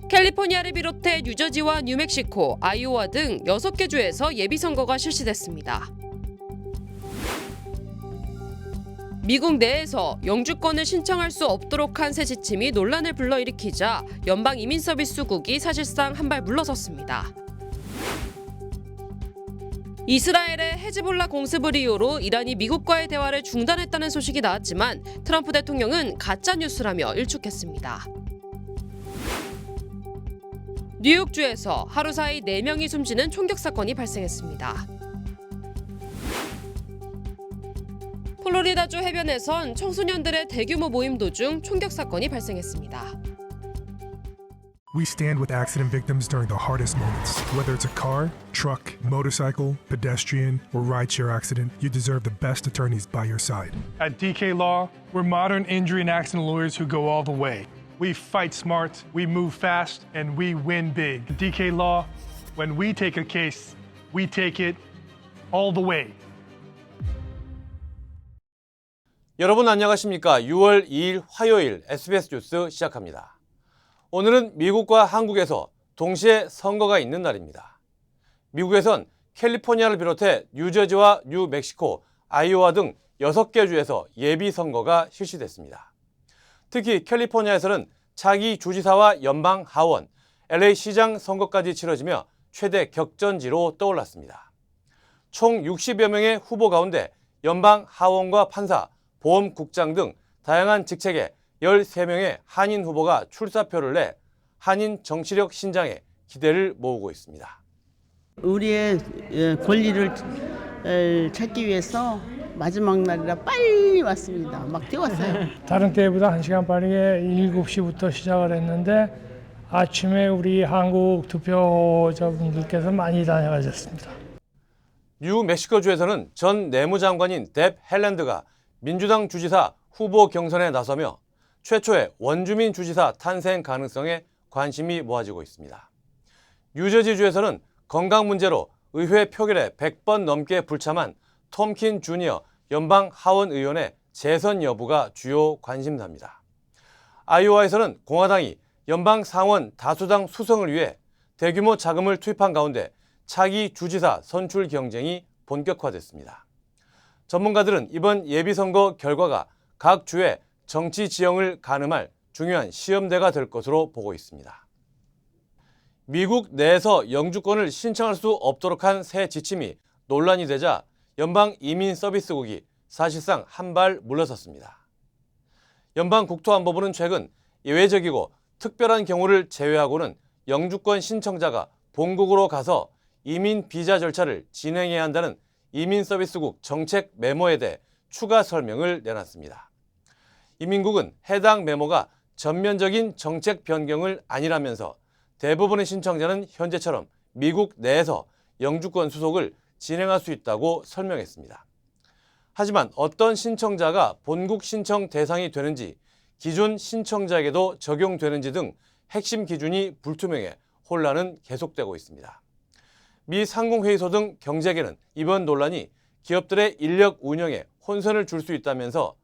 캘리포니아를 비롯해 뉴저지와 뉴멕시코, 아이오와 등 6개 주에서 예비선거가 실시됐습니다. 미국 내에서 영주권을 신청할 수 없도록 한 새 지침이 논란을 불러일으키자 연방이민서비스국이 사실상 한 발 물러섰습니다. 이스라엘의 헤즈볼라 공습을 이유로 이란이 미국과의 대화를 중단했다는 소식이 나왔지만 트럼프 대통령은 가짜뉴스라며 일축했습니다. 뉴욕주에서 하루 사이 4명이 숨지는 총격 사건이 발생했습니다. 플로리다주 해변에선 청소년들의 대규모 모임 도중 총격 사건이 발생했습니다. We stand with accident victims during the hardest moments. Whether it's a car, truck, motorcycle, pedestrian, or rideshare accident, you deserve the best attorneys by your side. At DK Law, we're modern injury and accident lawyers who go all the way. We fight smart, we move fast, and we win big. At DK Law, when we take a case, we take it all the way. 여러분 안녕하십니까? 6월 2일 화요일 SBS 뉴스 시작합니다. 오늘은 미국과 한국에서 동시에 선거가 있는 날입니다. 미국에선 캘리포니아를 비롯해 뉴저지와 뉴멕시코, 아이오와 등 6개 주에서 예비선거가 실시됐습니다. 특히 캘리포니아에서는 차기 주지사와 연방 하원, LA 시장 선거까지 치러지며 최대 격전지로 떠올랐습니다. 총 60여 명의 후보 가운데 연방 하원과 판사, 보험국장 등 다양한 직책에 13명의 한인 후보가 출사표를 내 한인 정치력 신장에 기대를 모으고 있습니다. 우리의 권리를 찾기 위해서 마지막 날이라 빨리 왔습니다. 막 뛰어왔어요. 다른 때보다 1시간 빠르게 7시부터 시작을 했는데 아침에 우리 한국 투표자분들께서 많이 다녀가셨습니다. 뉴멕시코주에서는 전 내무장관인 뎁 헬랜드가 민주당 주지사 후보 경선에 나서며 최초의 원주민 주지사 탄생 가능성에 관심이 모아지고 있습니다. 뉴저지주에서는 건강 문제로 의회 표결에 100번 넘게 불참한 톰킨 주니어 연방 하원 의원의 재선 여부가 주요 관심사입니다. 아이오와에서는 공화당이 연방 상원 다수당 수성을 위해 대규모 자금을 투입한 가운데 차기 주지사 선출 경쟁이 본격화됐습니다. 전문가들은 이번 예비선거 결과가 각 주의 정치 지형을 가늠할 중요한 시험대가 될 것으로 보고 있습니다. 미국 내에서 영주권을 신청할 수 없도록 한 새 지침이 논란이 되자 연방이민서비스국이 사실상 한 발 물러섰습니다. 연방국토안보부는 최근 예외적이고 특별한 경우를 제외하고는 영주권 신청자가 본국으로 가서 이민 비자 절차를 진행해야 한다는 이민서비스국 정책 메모에 대해 추가 설명을 내놨습니다. 이민국은 해당 메모가 전면적인 정책 변경을 아니라면서 대부분의 신청자는 현재처럼 미국 내에서 영주권 수속을 진행할 수 있다고 설명했습니다. 하지만 어떤 신청자가 본국 신청 대상이 되는지, 기존 신청자에게도 적용되는지 등 핵심 기준이 불투명해 혼란은 계속되고 있습니다. 미 상공회의소 등 경제계는 이번 논란이 기업들의 인력 운영에 혼선을 줄 수 있다면서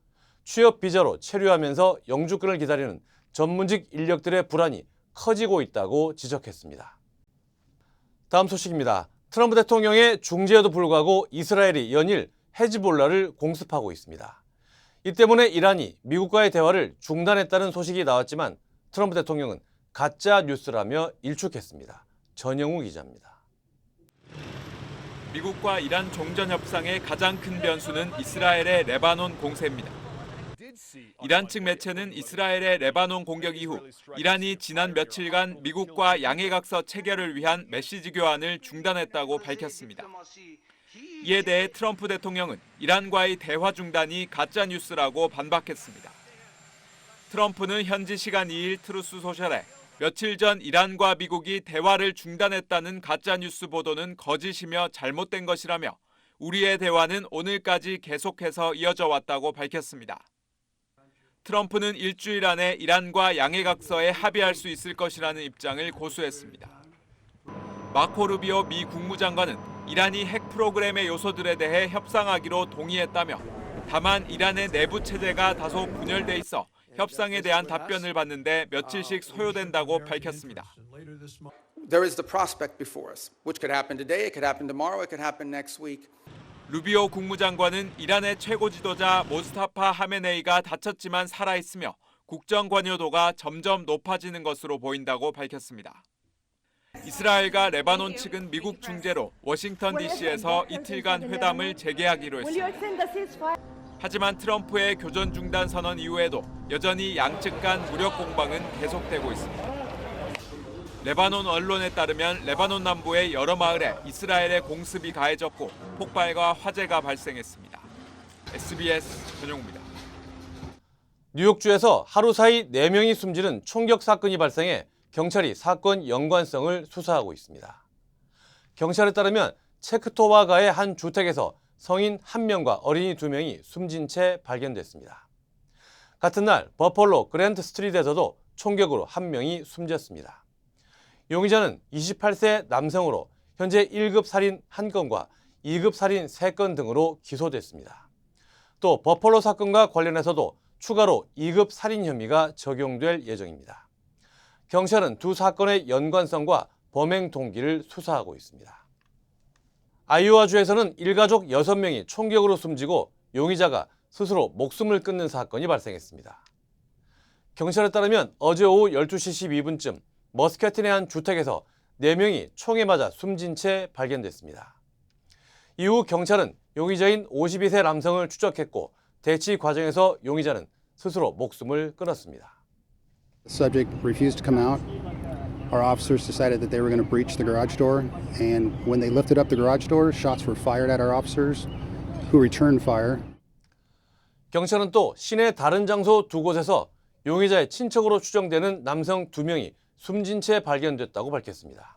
취업 비자로 체류하면서 영주권을 기다리는 전문직 인력들의 불안이 커지고 있다고 지적했습니다. 다음 소식입니다. 트럼프 대통령의 중재에도 불구하고 이스라엘이 연일 헤즈볼라를 공습하고 있습니다. 이 때문에 이란이 미국과의 대화를 중단했다는 소식이 나왔지만 트럼프 대통령은 가짜 뉴스라며 일축했습니다. 전영우 기자입니다. 미국과 이란 종전 협상의 가장 큰 변수는 이스라엘의 레바논 공세입니다. 이란 측 매체는 이스라엘의 레바논 공격 이후 이란이 지난 며칠간 미국과 양해각서 체결을 위한 메시지 교환을 중단했다고 밝혔습니다. 이에 대해 트럼프 대통령은 이란과의 대화 중단이 가짜 뉴스라고 반박했습니다. 트럼프는 현지 시간 2일 트루스 소셜에 며칠 전 이란과 미국이 대화를 중단했다는 가짜뉴스 보도는 거짓이며 잘못된 것이라며 우리의 대화는 오늘까지 계속해서 이어져 왔다고 밝혔습니다. 트럼프는 일주일 안에 이란과 양해각서에 합의할 수 있을 것이라는 입장을 고수했습니다. 마코 루비오 미 국무장관은 이란이 핵 프로그램의 요소들에 대해 협상하기로 동의했다며 다만 이란의 내부 체제가 다소 분열돼 있어 협상에 대한 답변을 받는데 며칠씩 소요된다고 밝혔습니다. There is the prospect before us, which could happen today, it could happen tomorrow, it could happen next week. 루비오 국무장관은 이란의 최고 지도자 모스타파 하메네이가 다쳤지만 살아있으며 국정 관여도가 점점 높아지는 것으로 보인다고 밝혔습니다. 이스라엘과 레바논 측은 미국 중재로 워싱턴 DC에서 이틀간 회담을 재개하기로 했습니다. 하지만 트럼프의 교전 중단 선언 이후에도 여전히 양측 간 무력 공방은 계속되고 있습니다. 레바논 언론에 따르면 레바논 남부의 여러 마을에 이스라엘의 공습이 가해졌고 폭발과 화재가 발생했습니다. SBS 전용우입니다. 뉴욕주에서 하루 사이 4명이 숨지는 총격 사건이 발생해 경찰이 사건 연관성을 수사하고 있습니다. 경찰에 따르면 체크토와가의 한 주택에서 성인 1명과 어린이 2명이 숨진 채 발견됐습니다. 같은 날 버펄로 그랜트 스트리트에서도 총격으로 1명이 숨졌습니다. 용의자는 28세 남성으로 현재 1급 살인 1건과 2급 살인 3건 등으로 기소됐습니다. 또 버펄로 사건과 관련해서도 추가로 2급 살인 혐의가 적용될 예정입니다. 경찰은 두 사건의 연관성과 범행 동기를 수사하고 있습니다. 아이오와주에서는 일가족 6명이 총격으로 숨지고 용의자가 스스로 목숨을 끊는 사건이 발생했습니다. 경찰에 따르면 어제 오후 12시 12분쯤 머스캐튼의 한 주택에서 4명이 총에 맞아 숨진 채 발견됐습니다. 이후 경찰은 용의자인 52세 남성을 추적했고 대치 과정에서 용의자는 스스로 목숨을 끊었습니다. The subject refused to come out. Our officers decided that they were going to breach the garage door, and when they lifted up the garage door, shots were fired at our officers, who returned fire. 경찰은 또 시내 다른 장소 2곳에서 용의자의 친척으로 추정되는 남성 2명이 숨진 채 발견됐다고 밝혔습니다.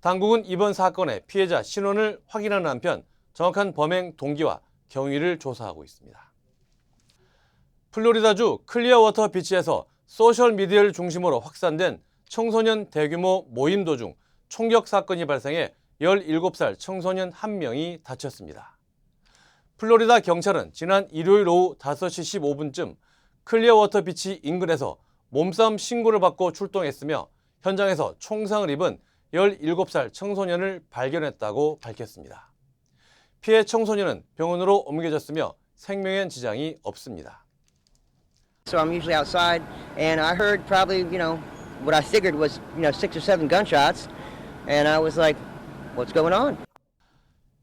당국은 이번 사건의 피해자 신원을 확인하는 한편 정확한 범행 동기와 경위를 조사하고 있습니다. 플로리다주 클리어워터 비치에서 소셜미디어를 중심으로 확산된 청소년 대규모 모임 도중 총격 사건이 발생해 17살 청소년 1명이 다쳤습니다. 플로리다 경찰은 지난 일요일 오후 5시 15분쯤 클리어워터 비치 인근에서 몸싸움 신고를 받고 출동했으며 현장에서 총상을 입은 17살 청소년을 발견했다고 밝혔습니다. 피해 청소년은 병원으로 옮겨졌으며 생명엔 지장이 없습니다. So I'm usually outside, and I heard probably, what I figured was, 6 or 7 gunshots, and I was like, what's going on?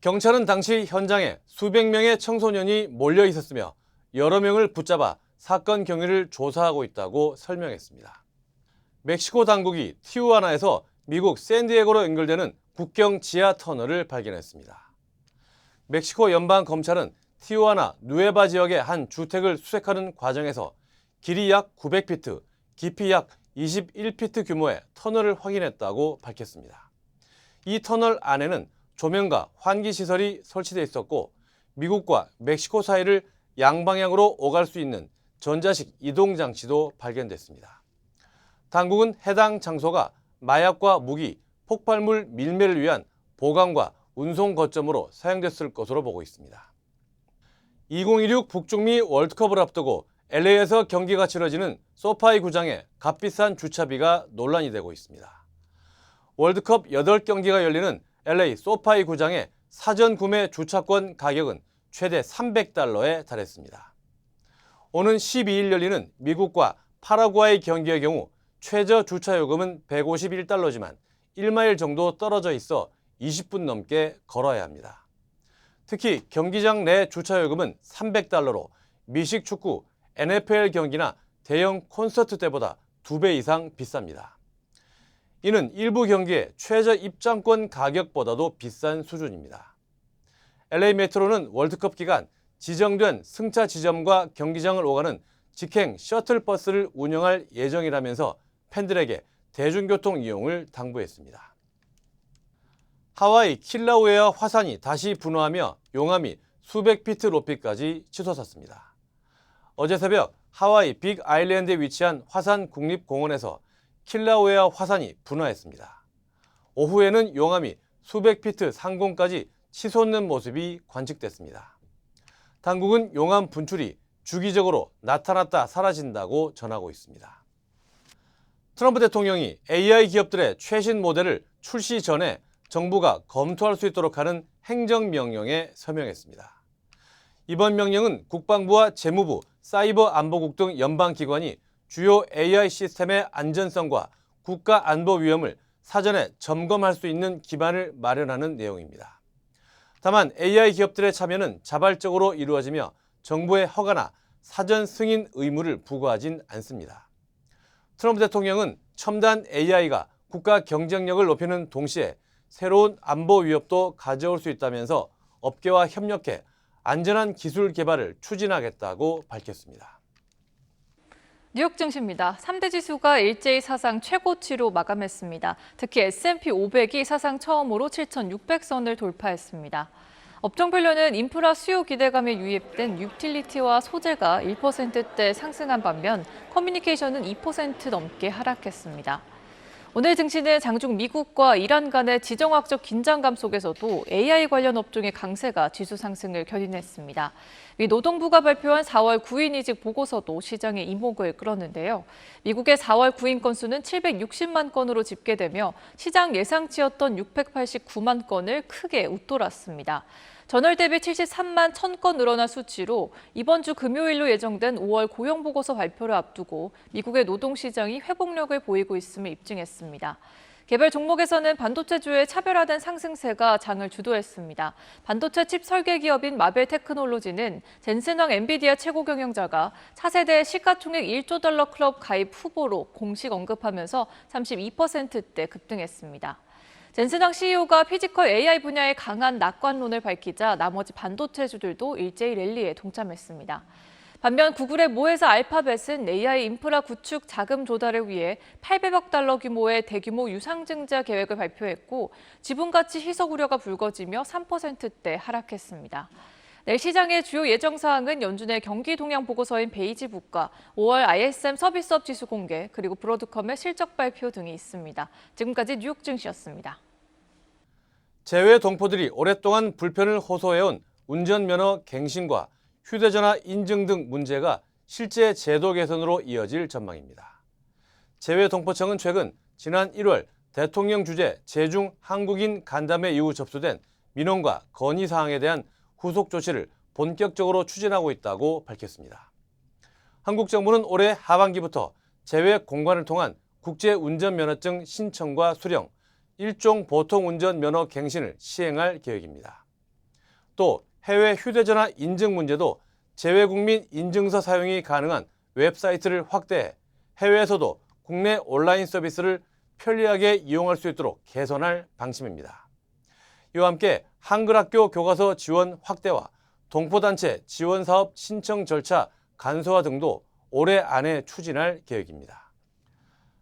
경찰은 당시 현장에 수백 명의 청소년이 몰려 있었으며 여러 명을 붙잡아 사건 경위를 조사하고 있다고 설명했습니다. 멕시코 당국이 티후아나에서 미국 샌디에고로 연결되는 국경 지하 터널을 발견했습니다. 멕시코 연방 검찰은 티후아나 누에바 지역의 한 주택을 수색하는 과정에서 길이 약 900피트, 깊이 약 21피트 규모의 터널을 확인했다고 밝혔습니다. 이 터널 안에는 조명과 환기시설이 설치되어 있었고 미국과 멕시코 사이를 양방향으로 오갈 수 있는 전자식 이동장치도 발견됐습니다. 당국은 해당 장소가 마약과 무기, 폭발물 밀매를 위한 보관과 운송 거점으로 사용됐을 것으로 보고 있습니다. 2016 북중미 월드컵을 앞두고 LA에서 경기가 치러지는 소파이 구장의 값비싼 주차비가 논란이 되고 있습니다. 월드컵 8경기가 열리는 LA 소파이 구장의 사전 구매 주차권 가격은 최대 $300에 달했습니다. 오는 12일 열리는 미국과 파라과이 경기의 경우 최저 주차 요금은 $151지만 1마일 정도 떨어져 있어 20분 넘게 걸어야 합니다. 특히 경기장 내 주차 요금은 $300로 미식 축구, NFL 경기나 대형 콘서트 때보다 2배 이상 비쌉니다. 이는 일부 경기의 최저 입장권 가격보다도 비싼 수준입니다. LA 메트로는 월드컵 기간 지정된 승차 지점과 경기장을 오가는 직행 셔틀버스를 운영할 예정이라면서 팬들에게 대중교통 이용을 당부했습니다. 하와이 킬라우에어 화산이 다시 분화하며 용암이 수백 피트 높이까지 치솟았습니다. 어제 새벽 하와이 빅 아일랜드에 위치한 화산 국립공원에서 킬라우에어 화산이 분화했습니다. 오후에는 용암이 수백 피트 상공까지 치솟는 모습이 관측됐습니다. 당국은 용암 분출이 주기적으로 나타났다 사라진다고 전하고 있습니다. 트럼프 대통령이 AI 기업들의 최신 모델을 출시 전에 정부가 검토할 수 있도록 하는 행정명령에 서명했습니다. 이번 명령은 국방부와 재무부, 사이버안보국 등 연방기관이 주요 AI 시스템의 안전성과 국가안보 위험을 사전에 점검할 수 있는 기반을 마련하는 내용입니다. 다만 AI 기업들의 참여는 자발적으로 이루어지며 정부의 허가나 사전 승인 의무를 부과하진 않습니다. 트럼프 대통령은 첨단 AI가 국가 경쟁력을 높이는 동시에 새로운 안보 위협도 가져올 수 있다면서 업계와 협력해 안전한 기술 개발을 추진하겠다고 밝혔습니다. 뉴욕 증시입니다. 3대 지수가 일제히 사상 최고치로 마감했습니다. 특히 S&P 500이 사상 처음으로 7,600선을 돌파했습니다. 업종별로는 인프라 수요 기대감에 유입된 유틸리티와 소재가 1%대 상승한 반면 커뮤니케이션은 2% 넘게 하락했습니다. 오늘 증시는 장중 미국과 이란 간의 지정학적 긴장감 속에서도 AI 관련 업종의 강세가 지수 상승을 견인했습니다. 미 노동부가 발표한 4월 구인이직 보고서도 시장의 이목을 끌었는데요. 미국의 4월 구인 건수는 760만 건으로 집계되며 시장 예상치였던 689만 건을 크게 웃돌았습니다. 전월 대비 73만 1000건 늘어난 수치로 이번 주 금요일로 예정된 5월 고용보고서 발표를 앞두고 미국의 노동시장이 회복력을 보이고 있음을 입증했습니다. 개별 종목에서는 반도체주의 차별화된 상승세가 장을 주도했습니다. 반도체 칩 설계 기업인 마벨 테크놀로지는 젠슨왕 엔비디아 최고 경영자가 차세대 시가총액 1조 달러 클럽 가입 후보로 공식 언급하면서 32%대 급등했습니다. 젠슨왕 CEO가 피지컬 AI 분야의 강한 낙관론을 밝히자 나머지 반도체주들도 일제히 랠리에 동참했습니다. 반면 구글의 모회사 알파벳은 AI 인프라 구축 자금 조달을 위해 800억 달러 규모의 대규모 유상증자 계획을 발표했고 지분가치 희석 우려가 불거지며 3%대 하락했습니다. 내일 시장의 주요 예정 사항은 연준의 경기 동향 보고서인 베이지북과 5월 ISM 서비스업 지수 공개, 그리고 브로드컴의 실적 발표 등이 있습니다. 지금까지 뉴욕 증시였습니다. 제외 동포들이 오랫동안 불편을 호소해온 운전면허 갱신과 휴대전화 인증 등 문제가 실제 제도 개선으로 이어질 전망입니다. 제외동포청은 최근 지난 1월 대통령 주재 제중 한국인 간담회 이후 접수된 민원과 건의사항에 대한 후속 조치를 본격적으로 추진하고 있다고 밝혔습니다. 한국 정부는 올해 하반기부터 제외 공관을 통한 국제운전면허증 신청과 수령, 일종 보통운전면허 갱신을 시행할 계획입니다. 또 해외 휴대전화 인증 문제도 제외국민 인증서 사용이 가능한 웹사이트를 확대해 해외에서도 국내 온라인 서비스를 편리하게 이용할 수 있도록 개선할 방침입니다. 이와 함께 한글학교 교과서 지원 확대와 동포단체 지원사업 신청 절차 간소화 등도 올해 안에 추진할 계획입니다.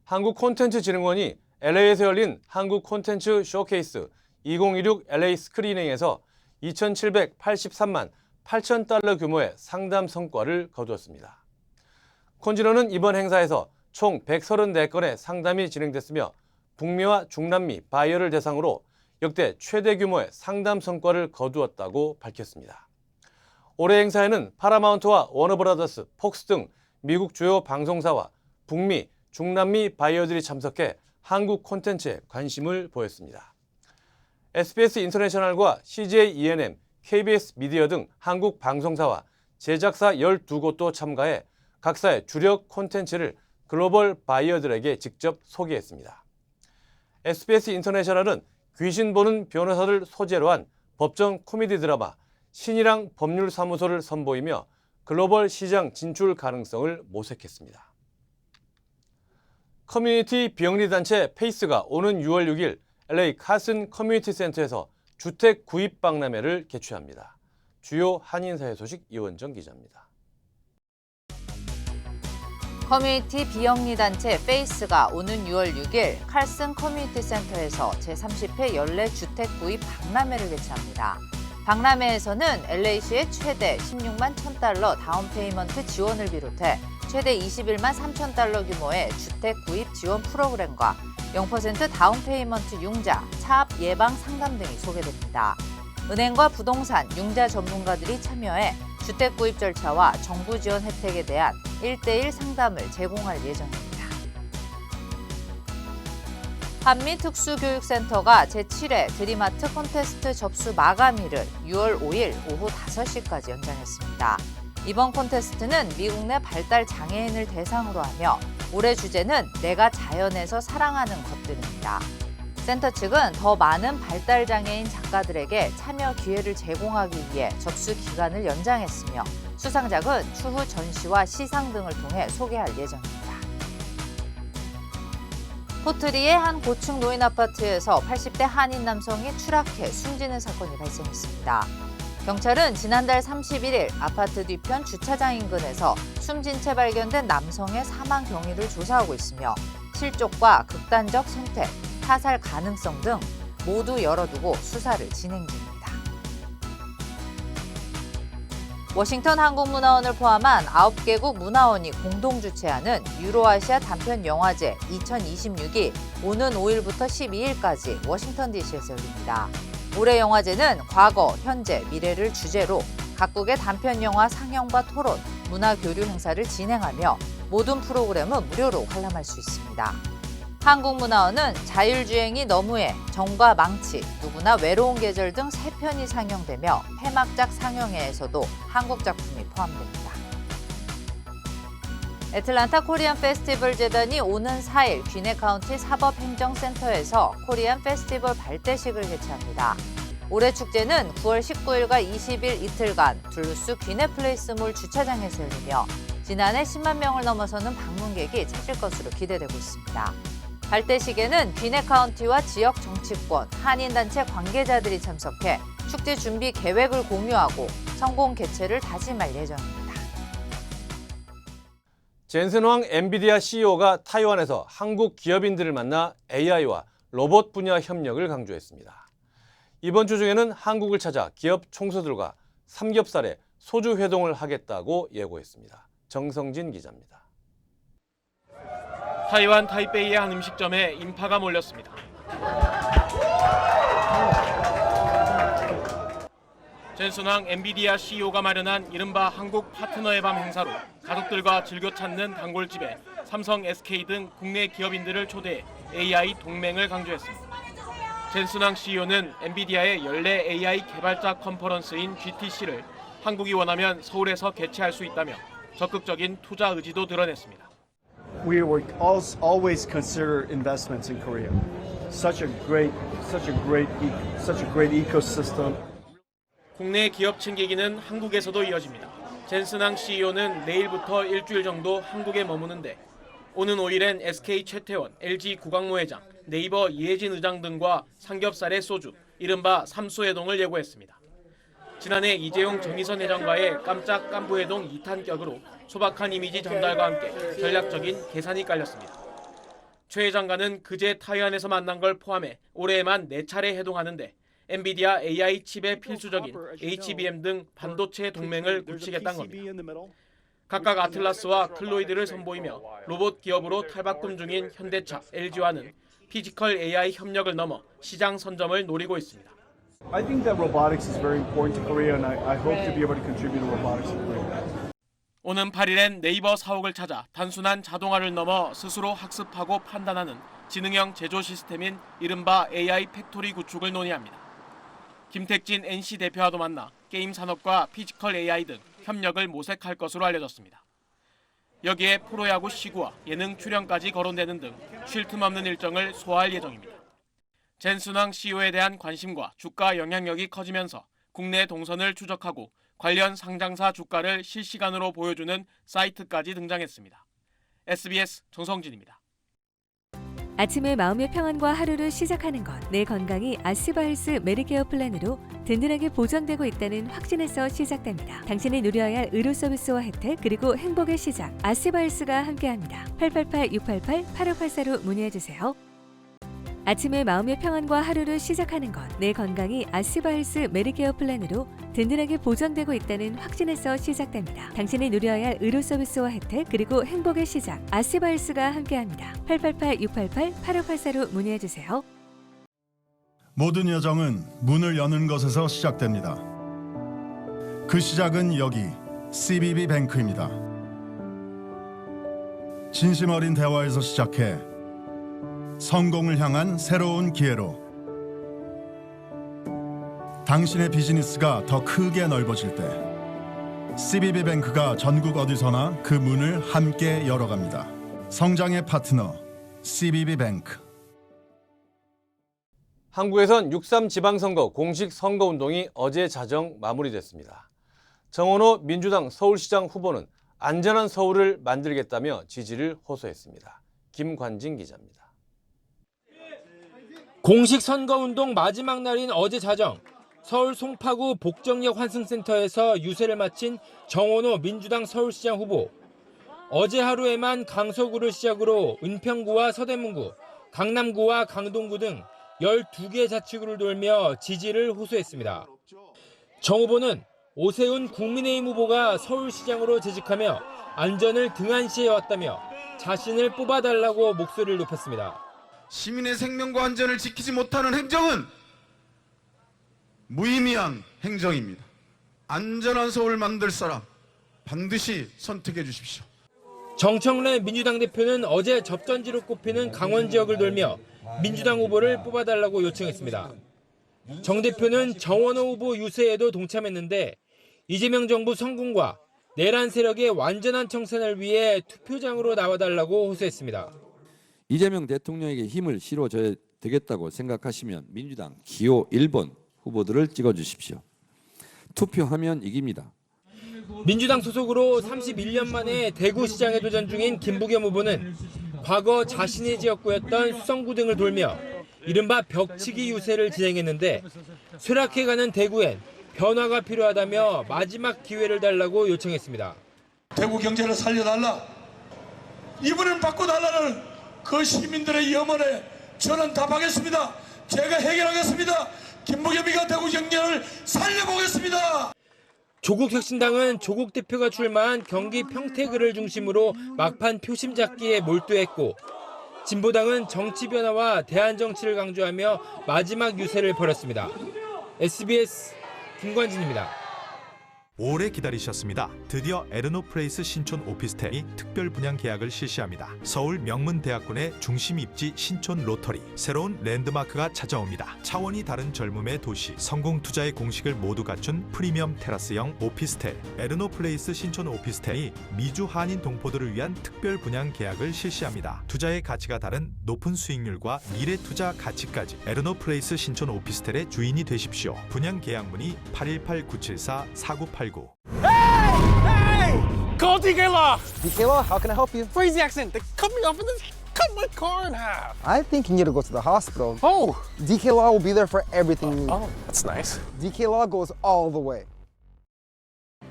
한국콘텐츠진흥원이 LA에서 열린 한국 콘텐츠 쇼케이스 2016 LA 스크리닝에서 2,783만 8천 달러 규모의 상담 성과를 거두었습니다. 콘진원은 이번 행사에서 총 134건의 상담이 진행됐으며 북미와 중남미 바이어를 대상으로 역대 최대 규모의 상담 성과를 거두었다고 밝혔습니다. 올해 행사에는 파라마운트와 워너브라더스, 폭스 등 미국 주요 방송사와 북미, 중남미 바이어들이 참석해 한국 콘텐츠에 관심을 보였습니다. SBS 인터내셔널과 CJ ENM, KBS 미디어 등 한국 방송사와 제작사 12곳도 참가해 각사의 주력 콘텐츠를 글로벌 바이어들에게 직접 소개했습니다. SBS 인터내셔널은 귀신 보는 변호사를 소재로 한 법정 코미디 드라마 신이랑 법률사무소를 선보이며 글로벌 시장 진출 가능성을 모색했습니다. 커뮤니티 비영리단체 페이스가 오는 6월 6일 LA 카슨 커뮤니티 센터에서 주택 구입 박람회를 개최합니다. 주요 한인사회 소식 이원정 기자입니다. 커뮤니티 비영리단체 페이스가 오는 6월 6일 칼슨 커뮤니티 센터에서 제30회 연례 주택 구입 박람회를 개최합니다. 박람회에서는 LA시의 최대 16만 1,000달러 다운 페이먼트 지원을 비롯해 최대 21만 3천 달러 규모의 주택 구입 지원 프로그램과 0% 다운 페이먼트 융자, 차압 예방 상담 등이 소개됩니다. 은행과 부동산, 융자 전문가들이 참여해 주택 구입 절차와 정부 지원 혜택에 대한 1:1 상담을 제공할 예정입니다. 한미특수교육센터가 제7회 드림아트 콘테스트 접수 마감일을 6월 5일 오후 5시까지 연장했습니다. 이번 콘테스트는 미국 내 발달 장애인을 대상으로 하며 올해 주제는 내가 자연에서 사랑하는 것들입니다. 센터 측은 더 많은 발달 장애인 작가들에게 참여 기회를 제공하기 위해 접수 기간을 연장했으며 수상작은 추후 전시와 시상 등을 통해 소개할 예정입니다. 포트리의 한 고층 노인 아파트에서 80대 한인 남성이 추락해 숨지는 사건이 발생했습니다. 경찰은 지난달 31일 아파트 뒤편 주차장 인근에서 숨진 채 발견된 남성의 사망 경위를 조사하고 있으며 실족과 극단적 선택, 타살 가능성 등 모두 열어두고 수사를 진행 중입니다. 워싱턴 한국문화원을 포함한 9개국 문화원이 공동 주최하는 유로아시아 단편영화제 2026이 오는 5일부터 12일까지 워싱턴 DC에서 열립니다. 올해 영화제는 과거, 현재, 미래를 주제로 각국의 단편영화 상영과 토론, 문화교류 행사를 진행하며 모든 프로그램은 무료로 관람할 수 있습니다. 한국문화원은 자율주행이 너무해, 정과 망치, 누구나 외로운 계절 등 3편이 상영되며 폐막작 상영회에서도 한국 작품이 포함됩니다. 애틀란타 코리안 페스티벌 재단이 오는 4일 귀네 카운티 사법행정센터에서 코리안 페스티벌 발대식을 개최합니다. 올해 축제는 9월 19일과 20일 이틀간 둘루스 귀네 플레이스몰 주차장에서 열리며 지난해 10만 명을 넘어서는 방문객이 찾을 것으로 기대되고 있습니다. 발대식에는 귀네 카운티와 지역 정치권, 한인단체 관계자들이 참석해 축제 준비 계획을 공유하고 성공 개최를 다짐할 예정입니다. 젠슨 황 엔비디아 CEO가 타이완에서 한국 기업인들을 만나 AI와 로봇 분야 협력을 강조했습니다. 이번 주 중에는 한국을 찾아 기업 총수들과 삼겹살에 소주 회동을 하겠다고 예고했습니다. 정성진 기자입니다. 타이완 타이베이의 한 음식점에 인파가 몰렸습니다. 젠슨 황 엔비디아 CEO가 마련한 이른바 한국 파트너의 밤 행사로 가족들과 즐겨 찾는 단골집에 삼성, SK 등 국내 기업인들을 초대해 AI 동맹을 강조했습니다. 젠슨 황 CEO는 엔비디아의 연례 AI 개발자 컨퍼런스인 GTC를 한국이 원하면 서울에서 개최할 수 있다며 적극적인 투자 의지도 드러냈습니다. We will always consider investments in Korea. Such a great ecosystem. 국내 기업 챙기기는 한국에서도 이어집니다. 젠슨 황 CEO는 내일부터 일주일 정도 한국에 머무는데 오는 5일엔 SK 최태원, LG 구광모 회장, 네이버 이해진 의장 등과 삼겹살의 소주, 이른바 삼수회동을 예고했습니다. 지난해 이재용 정의선 회장과의 깜짝 깐부회동 2탄격으로 소박한 이미지 전달과 함께 전략적인 계산이 깔렸습니다. 최 회장과는 그제 타이완에서 만난 걸 포함해 올해에만 4차례 회동하는데 엔비디아 AI 칩의 필수적인 HBM 등 반도체 동맹을 굳히겠다는 겁니다. 각각 아틀라스와 클로이드를 선보이며 로봇 기업으로 탈바꿈 중인 현대차, LG와는 피지컬 AI 협력을 넘어 시장 선점을 노리고 있습니다. I think that robotics is very important to Korea, and I hope to be able to contribute to robotics in Korea. 오는 8일엔 네이버 사옥을 찾아 단순한 자동화를 넘어 스스로 학습하고 판단하는 지능형 제조 시스템인 이른바 AI 팩토리 구축을 논의합니다. 김택진 NC 대표와도 만나 게임 산업과 피지컬 AI 등 협력을 모색할 것으로 알려졌습니다. 여기에 프로야구 시구와 예능 출연까지 거론되는 등 쉴 틈 없는 일정을 소화할 예정입니다. 젠슨 황 CEO에 대한 관심과 주가 영향력이 커지면서 국내 동선을 추적하고 관련 상장사 주가를 실시간으로 보여주는 사이트까지 등장했습니다. SBS 정성진입니다. 아침에 마음의 평안과 하루를 시작하는 것, 내 건강이 아스바헬스 메디케어 플랜으로 든든하게 보장되고 있다는 확신에서 시작됩니다. 당신이 누려야 할 의료 서비스와 혜택, 그리고 행복의 시작, 아스바헬스가 함께합니다. 888-688-8584로 문의해주세요. 아침에 마음의 평안과 하루를 시작하는 것, 내 건강이 아스바헬스 메디케어 플랜으로 든든하게 보장되고 있다는 확신에서 시작됩니다. 당신이 누려야 할 의료 서비스와 혜택, 그리고 행복의 시작, 아스바헬스가 함께합니다. 888-688-8584로 문의해주세요. 모든 여정은 문을 여는 것에서 시작됩니다. 그 시작은 여기 CBB뱅크입니다. 진심 어린 대화에서 시작해 성공을 향한 새로운 기회로 당신의 비즈니스가 더 크게 넓어질 때 CBB뱅크가 전국 어디서나 그 문을 함께 열어갑니다. 성장의 파트너 CBB뱅크. 한국에선 6.3 지방선거 공식 선거운동이 어제 자정 마무리됐습니다. 정원호 민주당 서울시장 후보는 안전한 서울을 만들겠다며 지지를 호소했습니다. 김관진 기자입니다. 공식 선거운동 마지막 날인 어제 자정, 서울 송파구 복정역 환승센터에서 유세를 마친 정원호 민주당 서울시장 후보. 어제 하루에만 강서구를 시작으로 은평구와 서대문구, 강남구와 강동구 등 12개 자치구를 돌며 지지를 호소했습니다. 정 후보는 오세훈 국민의힘 후보가 서울시장으로 재직하며 안전을 등한시해왔다며 자신을 뽑아달라고 목소리를 높였습니다. 시민의 생명과 안전을 지키지 못하는 행정은 무의미한 행정입니다. 안전한 서울 만들 사람 반드시 선택해 주십시오. 정청래 민주당 대표는 어제 접전지로 꼽히는 강원 지역을 돌며 민주당 후보를 뽑아달라고 요청했습니다. 정 대표는 정원호 후보 유세에도 동참했는데 이재명 정부 성공과 내란 세력의 완전한 청산을 위해 투표장으로 나와달라고 호소했습니다. 이재명 대통령에게 힘을 실어줘야 되겠다고 생각하시면 민주당 기호 1번 후보들을 찍어주십시오. 투표하면 이깁니다. 민주당 소속으로 31년 만에 대구시장에 도전 중인 김부겸 후보는 과거 자신의 지역구였던 수성구 등을 돌며 이른바 벽치기 유세를 진행했는데 쇠락해가는 대구엔 변화가 필요하다며 마지막 기회를 달라고 요청했습니다. 대구 경제를 살려달라, 이분을 바꿔달라는 그 시민들의 염원에 저는 답하겠습니다. 제가 해결하겠습니다. 김부겸이가 대구 경제를 살려보겠습니다. 조국혁신당은 조국 대표가 출마한 경기 평택을 중심으로 막판 표심 잡기에 몰두했고 진보당은 정치 변화와 대안 정치를 강조하며 마지막 유세를 벌였습니다. SBS 김관진입니다. 오래 기다리셨습니다. 드디어 에르노플레이스 신촌 오피스텔이 특별 분양 계약을 실시합니다. 서울 명문대학군의 중심 입지 신촌 로터리, 새로운 랜드마크가 찾아옵니다. 차원이 다른 젊음의 도시, 성공 투자의 공식을 모두 갖춘 프리미엄 테라스형 오피스텔 에르노플레이스 신촌 오피스텔이 미주 한인 동포들을 위한 특별 분양 계약을 실시합니다. 투자의 가치가 다른 높은 수익률과 미래 투자 가치까지 에르노플레이스 신촌 오피스텔의 주인이 되십시오. 분양 계약 문의 818-974-4989. Hey! Call DK Law! DK Law, how can I help you? Crazy accident. They cut me off and just cut my car in half. I think you need to go to the hospital. Oh! DK Law will be there for everything you need. Oh, that's nice. DK Law goes all the way.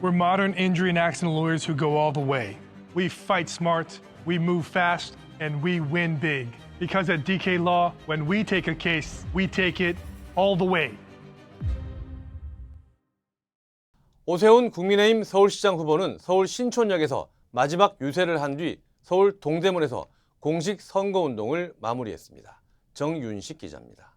We're modern injury and accident lawyers who go all the way. We fight smart, we move fast, and we win big. Because at DK Law, when we take a case, we take it all the way. 오세훈 국민의힘 서울시장 후보는 서울 신촌역에서 마지막 유세를 한 뒤 서울 동대문에서 공식 선거운동을 마무리했습니다. 정윤식 기자입니다.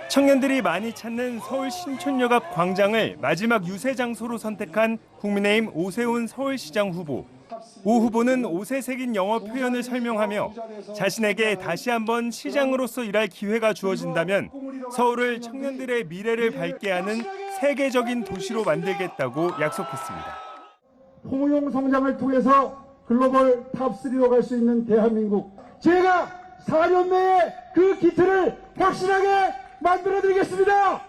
청년들이 많이 찾는 서울 신촌역 앞 광장을 마지막 유세 장소로 선택한 국민의힘 오세훈 서울시장 후보. 오 후보는 옷에 새긴 영어 표현을 설명하며 자신에게 다시 한번 시장으로서 일할 기회가 주어진다면 서울을 청년들의 미래를 밝게 하는 세계적인 도시로 만들겠다고 약속했습니다. 통용 성장을 통해서 글로벌 탑3로 갈 수 있는 대한민국. 제가 4년 내에 그 기틀을 확실하게 만들어드리겠습니다.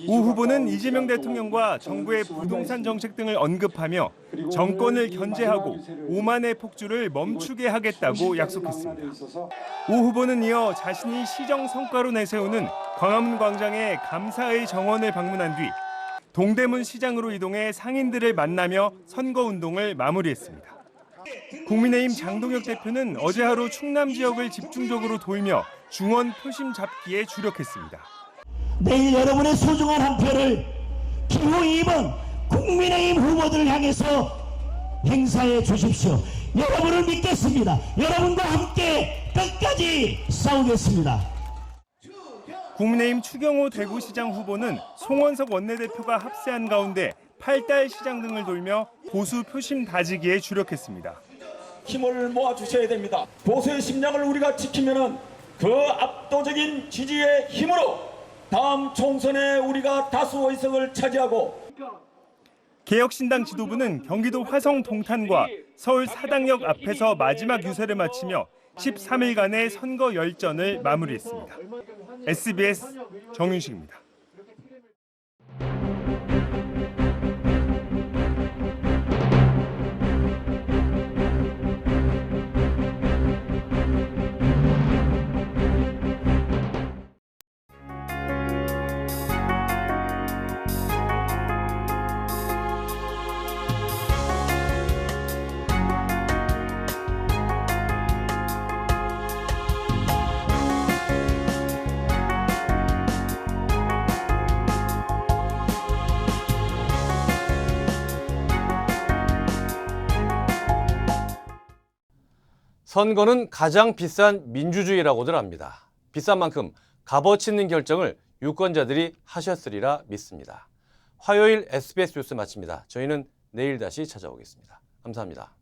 오 후보는 이재명 대통령과 정부의 부동산 정책 등을 언급하며 정권을 견제하고 오만의 폭주를 멈추게 하겠다고 약속했습니다. 오 후보는 이어 자신이 시정 성과로 내세우는 광화문 광장의 감사의 정원을 방문한 뒤 동대문 시장으로 이동해 상인들을 만나며 선거운동을 마무리했습니다. 국민의힘 장동혁 대표는 어제 하루 충남 지역을 집중적으로 돌며 중원 표심 잡기에 주력했습니다. 내일 여러분의 소중한 한 표를 기호 2번 국민의힘 후보들을 향해서 행사해 주십시오. 여러분을 믿겠습니다. 여러분과 함께 끝까지 싸우겠습니다. 국민의힘 추경호 대구시장 후보는 송원석 원내대표가 합세한 가운데 8달 시장 등을 돌며 보수 표심 다지기에 주력했습니다. 힘을 모아주셔야 됩니다. 보수의 심장을 우리가 지키면은 그 압도적인 지지의 힘으로 다음 총선에 우리가 다수 의석을 차지하고 개혁신당 지도부는 경기도 화성 동탄과 서울 사당역 앞에서 마지막 유세를 마치며 13일간의 선거 열전을 마무리했습니다. SBS 정윤식입니다. 선거는 가장 비싼 민주주의라고들 합니다. 비싼 만큼 값어치 있는 결정을 유권자들이 하셨으리라 믿습니다. 화요일 SBS 뉴스 마칩니다. 저희는 내일 다시 찾아오겠습니다. 감사합니다.